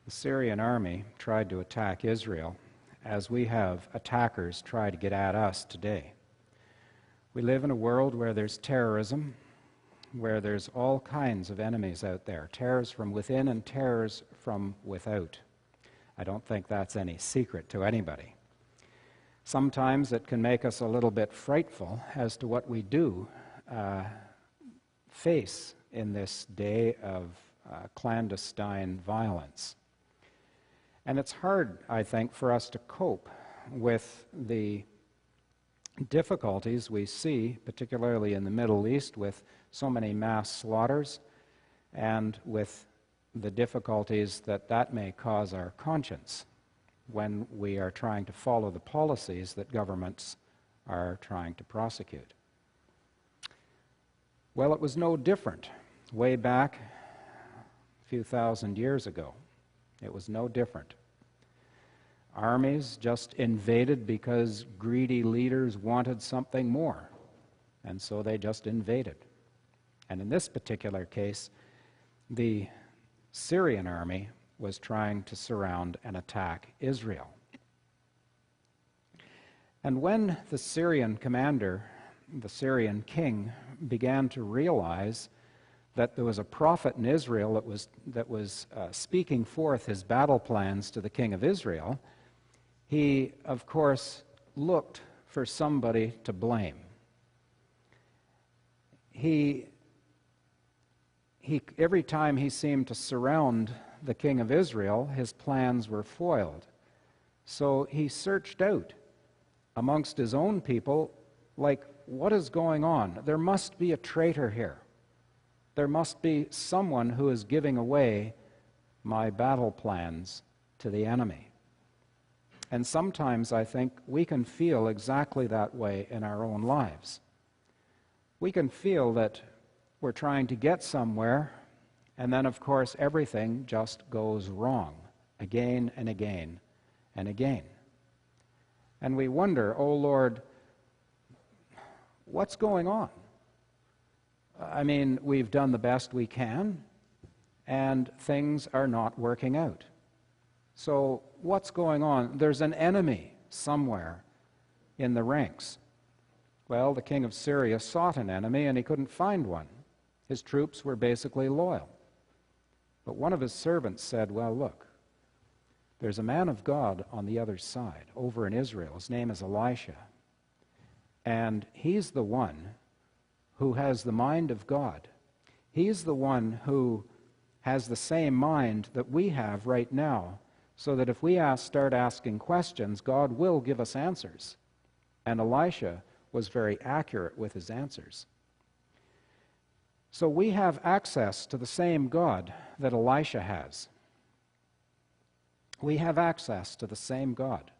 The Syrian army tried to attack Israel, as we have attackers try to get at us today. We live in a world where there's terrorism, where there's all kinds of enemies out there, terrors from within and terrors from without. I don't think that's any secret to anybody. Sometimes it can make us a little bit frightful as to what we do face in this day of clandestine violence. And it's hard, I think, for us to cope with the difficulties we see, particularly in the Middle East, with so many mass slaughters, and with the difficulties that may cause our conscience when we are trying to follow the policies that governments are trying to prosecute. Well, it was no different way back a few thousand years ago. It was no different. Armies just invaded because greedy leaders wanted something more, and so they just invaded. And in this particular case, the Syrian army was trying to surround and attack Israel. And when the Syrian commander, the Syrian king, began to realize that there was a prophet in Israel that was speaking forth his battle plans to the king of Israel, he, of course, looked for somebody to blame. Every time he seemed to surround the king of Israel, his plans were foiled. So he searched out amongst his own people, like, what is going on? There must be a traitor here. There must be someone who is giving away my battle plans to the enemy. And sometimes I think we can feel exactly that way in our own lives. We can feel that we're trying to get somewhere, and then, of course, everything just goes wrong again and again and again. And we wonder, oh Lord, what's going on? I mean, we've done the best we can, and things are not working out. So what's going on? There's an enemy somewhere in the ranks. Well, the king of Syria sought an enemy, and he couldn't find one. His troops were basically loyal. But one of his servants said, well, look, there's a man of God on the other side, over in Israel. His name is Elisha. And he's the one who has the mind of God. He's the one who has the same mind that we have right now, so that if we start asking questions, God will give us answers. And Elisha was very accurate with his answers. So we have access to the same God that Elisha has. We have access to the same God.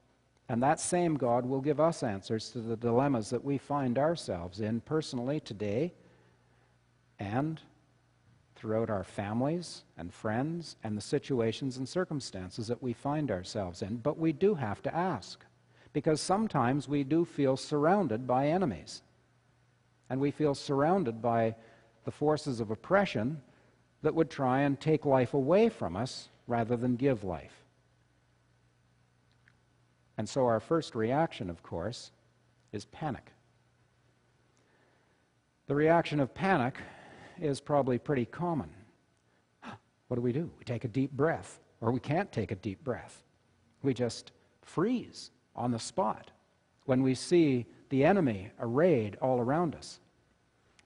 And that same God will give us answers to the dilemmas that we find ourselves in personally today and throughout our families and friends and the situations and circumstances that we find ourselves in. But we do have to ask, because sometimes we do feel surrounded by enemies. And we feel surrounded by the forces of oppression that would try and take life away from us rather than give life. And so our first reaction, of course, is panic. The reaction of panic is probably pretty common. What do? We take a deep breath, or we can't take a deep breath. We just freeze on the spot when we see the enemy arrayed all around us.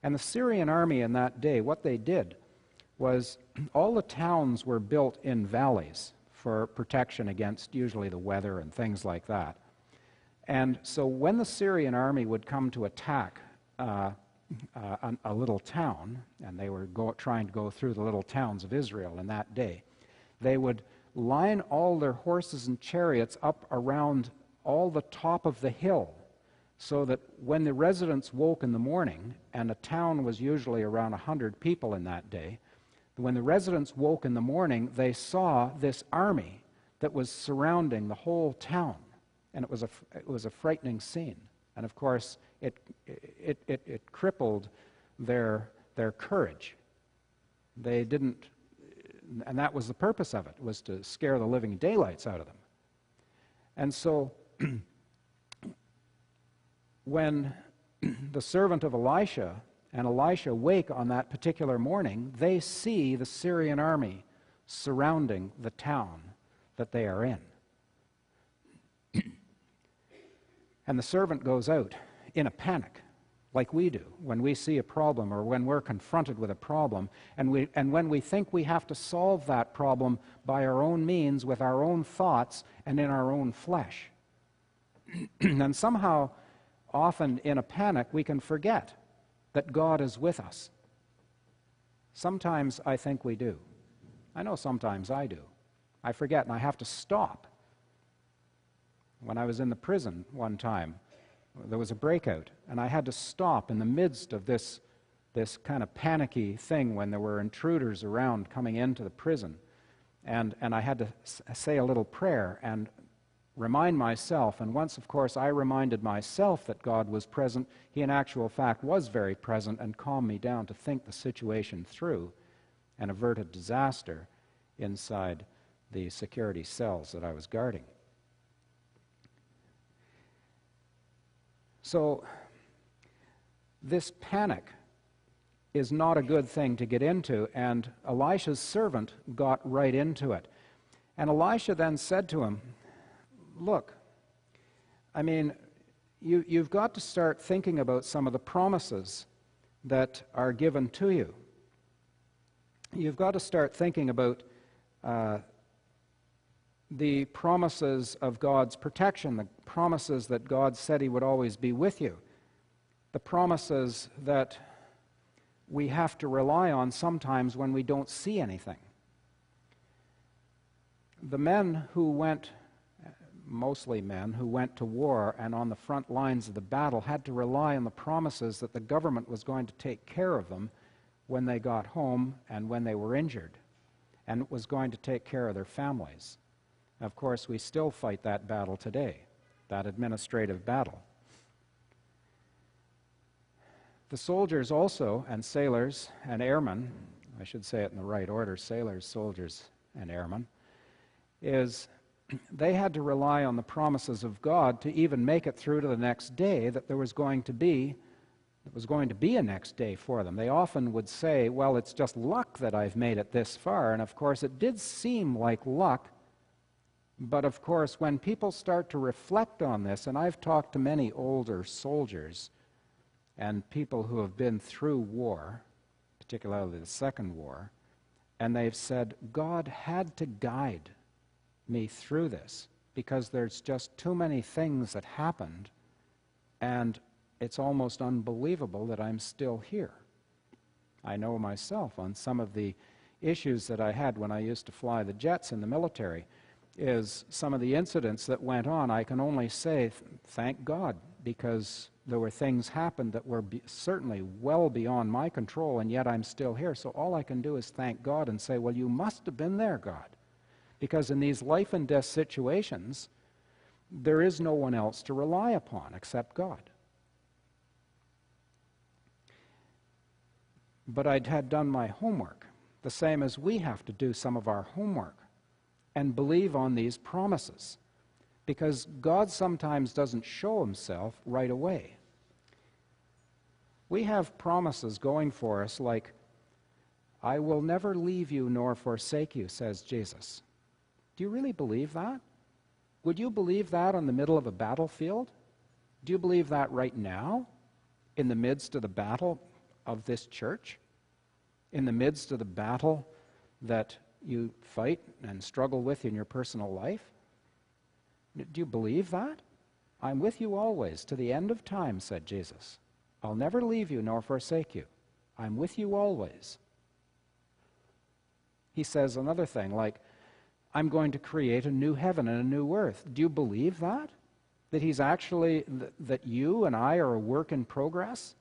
And the Syrian army in that day, what they did was all the towns were built in valleys for protection against usually the weather and things like that. And so when the Syrian army would come to attack a little town, and they were trying to go through the little towns of Israel in that day, they would line all their horses and chariots up around all the top of the hill, so that when the residents woke in the morning, and a town was usually around 100 people in that day, when the residents woke in the morning, they saw this army that was surrounding the whole town, and it was a frightening scene. And of course, it crippled their courage. They And that was the purpose of it, was to scare the living daylights out of them. And so when the servant of Elisha and Elisha wake on that particular morning, they see the Syrian army surrounding the town that they are in. And the servant goes out in a panic, like we do when we see a problem or when we're confronted with a problem, and when we think we have to solve that problem by our own means, with our own thoughts and in our own flesh. And somehow, often in a panic, we can forget that God is with us. Sometimes I think we do. I know sometimes I do. I forget, and I have to stop. When I was in the prison one time, there was a breakout, and I had to stop in the midst of this kind of panicky thing when there were intruders around coming into the prison. And I had to say a little prayer and remind myself, and once, of course, I reminded myself that God was present, He in actual fact was very present and calmed me down to think the situation through and avert a disaster inside the security cells that I was guarding. So this panic is not a good thing to get into, and Elisha's servant got right into it. And Elisha then said to him, look, I mean, you've got to start thinking about some of the promises that are given to you. You've got to start thinking about the promises of God's protection, the promises that God said He would always be with you, the promises that we have to rely on sometimes when we don't see anything. The men who went, mostly men who went to war and on the front lines of the battle, had to rely on the promises that the government was going to take care of them when they got home and when they were injured, and was going to take care of their families. Of course, we still fight that battle today, that administrative battle. The soldiers also, and sailors and airmen, I should say it in the right order, sailors, soldiers, and airmen, is they had to rely on the promises of God to even make it through to the next day, that there was going to be a next day for them. They often would say, well, it's just luck that I've made it this far, and of course it did seem like luck. But of course, when people start to reflect on this, and I've talked to many older soldiers and people who have been through war, particularly the Second War, and they've said, God had to guide me through this because there's just too many things that happened, and it's almost unbelievable that I'm still here. I know myself on some of the issues that I had when I used to fly the jets in the military, is some of the incidents that went on. I can only say thank God, because there were things happened that were certainly well beyond my control, and yet I'm still here. So all I can do is thank God and say, well, you must have been there, God, because in these life and death situations, there is no one else to rely upon except God. But I had done my homework, the same as we have to do some of our homework, and believe on these promises, because God sometimes doesn't show Himself right away. We have promises going for us like, I will never leave you nor forsake you, says Jesus. Do you really believe that? Would you believe that in the middle of a battlefield? Do you believe that right now, in the midst of the battle of this church? In the midst of the battle that you fight and struggle with in your personal life? Do you believe that? I'm with you always to the end of time, said Jesus. I'll never leave you nor forsake you. I'm with you always. He says another thing like, I'm going to create a new heaven and a new earth. Do you believe that? That He's actually, that you and I are a work in progress?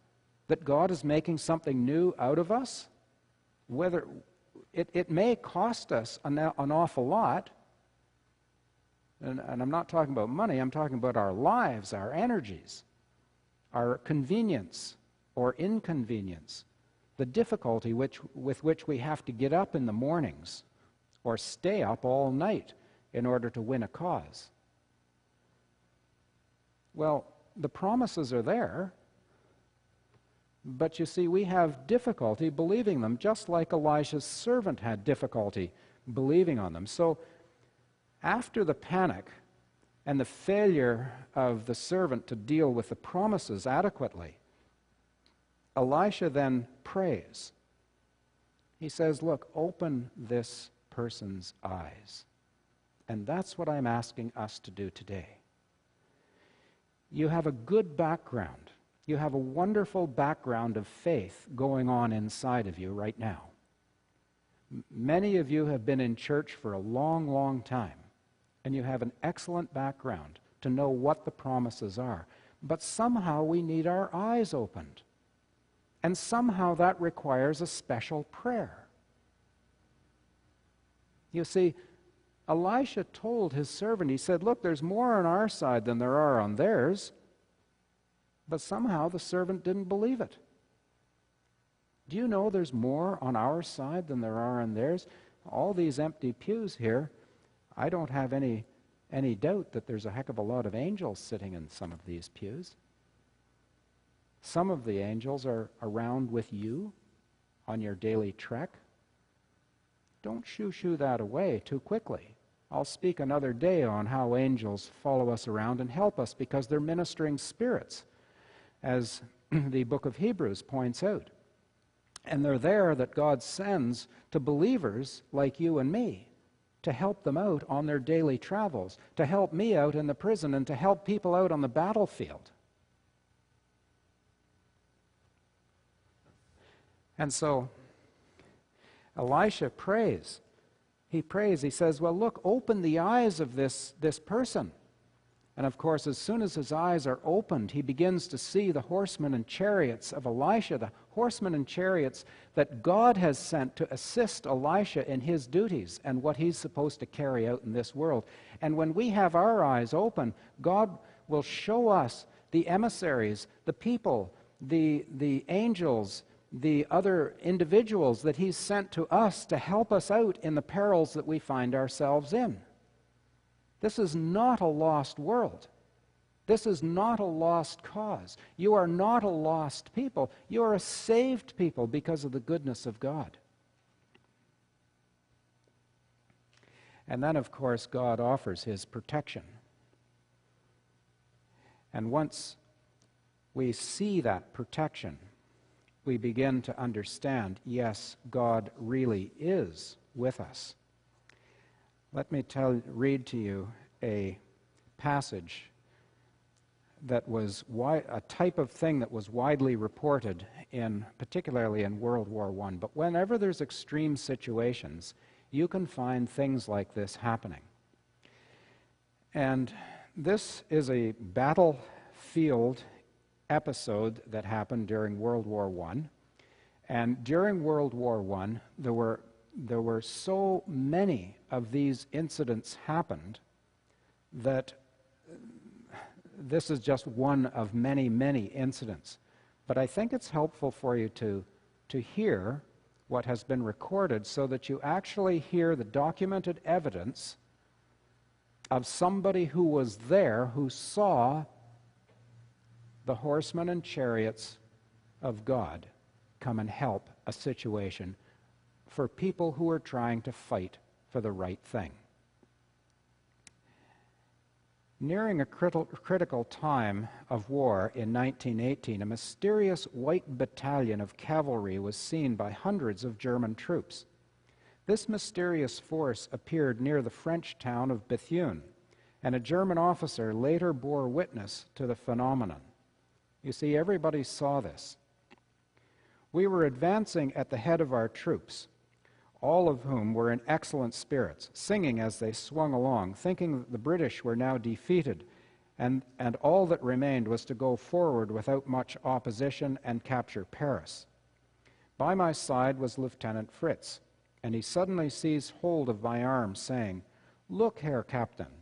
That God is making something new out of us? Whether it may cost us an awful lot, and I'm not talking about money, I'm talking about our lives, our energies, our convenience or inconvenience, the difficulty with which we have to get up in the mornings or stay up all night in order to win a cause. Well, the promises are there, but you see, we have difficulty believing them, just like Elisha's servant had difficulty believing on them. So after the panic and the failure of the servant to deal with the promises adequately, Elisha then prays. He says, look, open this person's eyes. And that's what I'm asking us to do today. You have a good background. You have a wonderful background of faith going on inside of you right now. Many of you have been in church for a long, long time, and you have an excellent background to know what the promises are. But somehow we need our eyes opened. And somehow that requires a special prayer. You see, Elisha told his servant, he said, look, there's more on our side than there are on theirs. But somehow the servant didn't believe it. Do you know there's more on our side than there are on theirs? All these empty pews here, I don't have any doubt that there's a heck of a lot of angels sitting in some of these pews. Some of the angels are around with you on your daily trek. Don't shoo that away too quickly. I'll speak another day on how angels follow us around and help us because they're ministering spirits, as the book of Hebrews points out. And they're there that God sends to believers like you and me to help them out on their daily travels, to help me out in the prison, and to help people out on the battlefield. And so Elisha prays. He prays. He says, well, look, open the eyes of this person. And of course, as soon as his eyes are opened, he begins to see the horsemen and chariots of Elisha, the horsemen and chariots that God has sent to assist Elisha in his duties and what he's supposed to carry out in this world. And when we have our eyes open, God will show us the emissaries, the people, the angels, the other individuals that he's sent to us to help us out in the perils that we find ourselves in. This is not a lost world. This is not a lost cause. You are not a lost people. You are a saved people because of the goodness of God. And then, of course, God offers his protection. And once we see that protection, we begin to understand, yes, God really is with us. Let me read to you a passage that was a type of thing that was widely reported particularly in World War I. But whenever there's extreme situations, you can find things like this happening. And this is a battlefield episode that happened during World War I. And during World War I, there were so many of these incidents happened that this is just one of many, many incidents. But I think it's helpful for you to hear what has been recorded so that you actually hear the documented evidence of somebody who was there, who saw the horsemen and chariots of God come and help a situation for people who are trying to fight for the right thing. Nearing a critical time of war in 1918, a mysterious white battalion of cavalry was seen by hundreds of German troops. This mysterious force appeared near the French town of Bethune, and a German officer later bore witness to the phenomenon. You see, everybody saw this. We were advancing at the head of our troops, all of whom were in excellent spirits, singing as they swung along, thinking that the British were now defeated, and all that remained was to go forward without much opposition and capture Paris. By my side was Lieutenant Fritz, and he suddenly seized hold of my arm, saying, "Look, Herr Captain,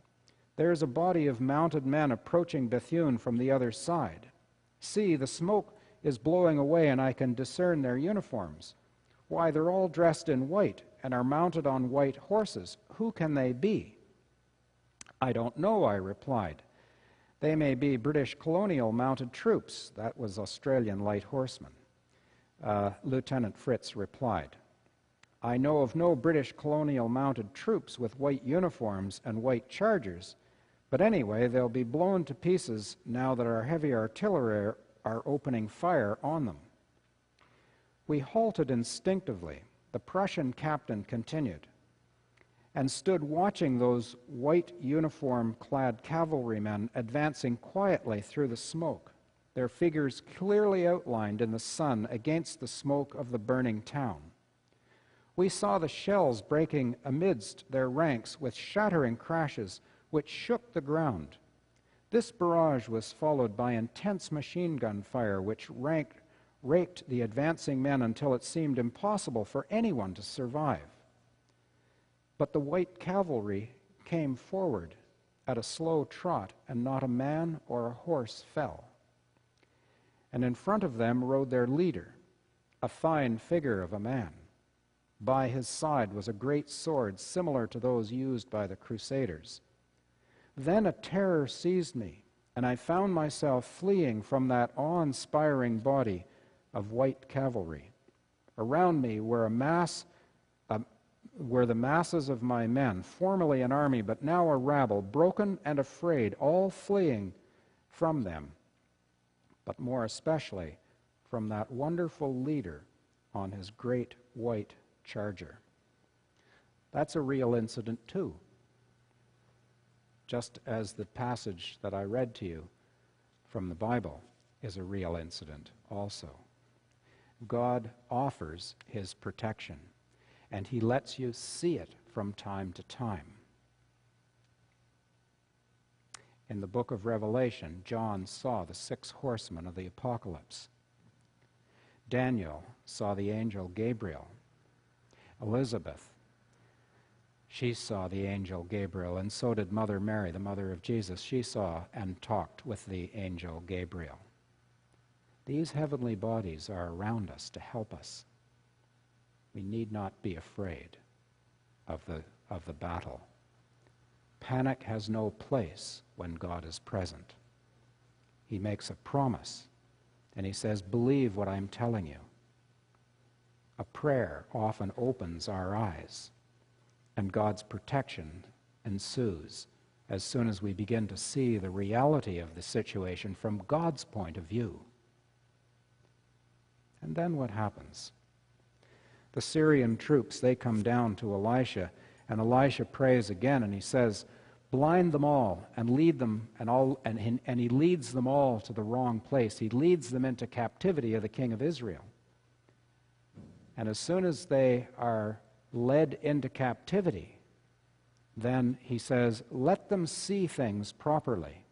there is a body of mounted men approaching Bethune from the other side. See, the smoke is blowing away, and I can discern their uniforms. Why, they're all dressed in white, and are mounted on white horses. Who can they be?" "I don't know," I replied. "They may be British colonial mounted troops." That was Australian light horsemen. Lieutenant Fritz replied, "I know of no British colonial mounted troops with white uniforms and white chargers, but anyway, they'll be blown to pieces now that our heavy artillery are opening fire on them." We halted instinctively, the Prussian captain continued, and stood watching those white uniform-clad cavalrymen advancing quietly through the smoke, their figures clearly outlined in the sun against the smoke of the burning town. We saw the shells breaking amidst their ranks with shattering crashes which shook the ground. This barrage was followed by intense machine gun fire which raked the advancing men until it seemed impossible for anyone to survive. But the white cavalry came forward at a slow trot, and not a man or a horse fell. And in front of them rode their leader, a fine figure of a man. By his side was a great sword similar to those used by the Crusaders. Then a terror seized me, and I found myself fleeing from that awe-inspiring body of white cavalry. Around me were the masses of my men, formerly an army, but now a rabble, broken and afraid, all fleeing from them, but more especially from that wonderful leader on his great white charger. That's a real incident too, just as the passage that I read to you from the Bible is a real incident also. God offers his protection, and he lets you see it from time to time. In the book of Revelation, John saw the 6 horsemen of the apocalypse. Daniel saw the angel Gabriel. Elizabeth, she saw the angel Gabriel, and so did Mother Mary, the mother of Jesus. She saw and talked with the angel Gabriel. These heavenly bodies are around us to help us. We need not be afraid of the battle. Panic has no place when God is present. He makes a promise, and he says, "Believe what I'm telling you." A prayer often opens our eyes, and God's protection ensues as soon as we begin to see the reality of the situation from God's point of view. And then what happens? The Syrian troops, they come down to Elisha, and Elisha prays again, and he says, "Blind them all and lead them," and he leads them all to the wrong place. He leads them into captivity of the king of Israel. And as soon as they are led into captivity, then he says, "Let them see things properly."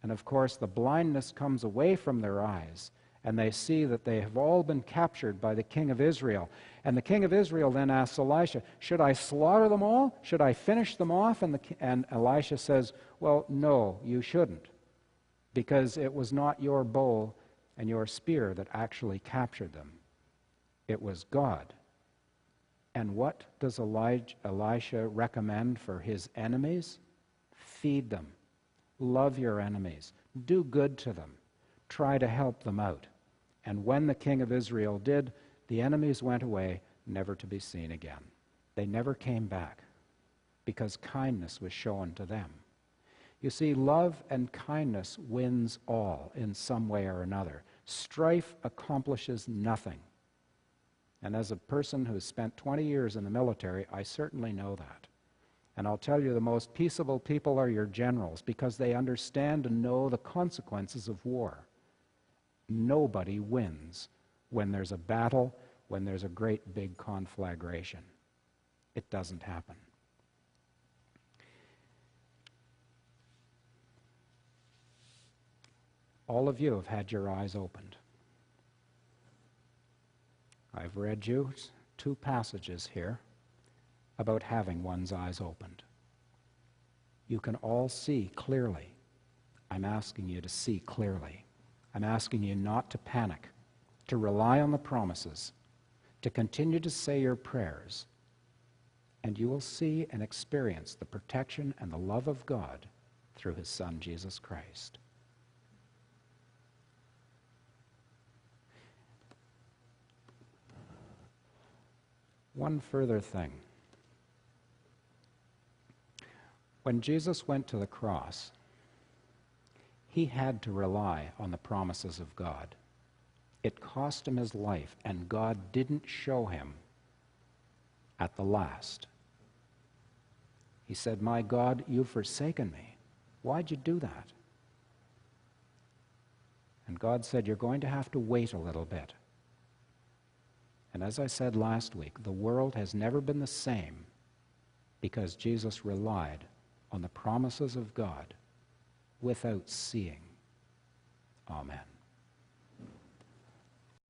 And of course, the blindness comes away from their eyes, and they see that they have all been captured by the king of Israel. And the king of Israel then asks Elisha, "Should I slaughter them all? Should I finish them off?" And Elisha says, "Well, no, you shouldn't, because it was not your bow and your spear that actually captured them. It was God." And what does Elisha recommend for his enemies? Feed them. Love your enemies. Do good to them. Try to help them out. And when the king of Israel did, the enemies went away, never to be seen again. They never came back because kindness was shown to them. You see, love and kindness wins all in some way or another. Strife accomplishes nothing. And as a person who's spent 20 years in the military, I certainly know that. And I'll tell you, the most peaceable people are your generals, because they understand and know the consequences of war. Nobody wins when there's a battle, when there's a great big conflagration. It doesn't happen. All of you have had your eyes opened. I've read you 2 passages here about having one's eyes opened. You can all see clearly. I'm asking you to see clearly. I'm asking you not to panic, to rely on the promises, to continue to say your prayers, and you will see and experience the protection and the love of God through his Son, Jesus Christ. One further thing. When Jesus went to the cross, he had to rely on the promises of God. It cost him his life, and God didn't show him at the last. He said, "My God, you've forsaken me. Why'd you do that?" And God said, "You're going to have to wait a little bit." And as I said last week, the world has never been the same because Jesus relied on the promises of God without seeing. Amen.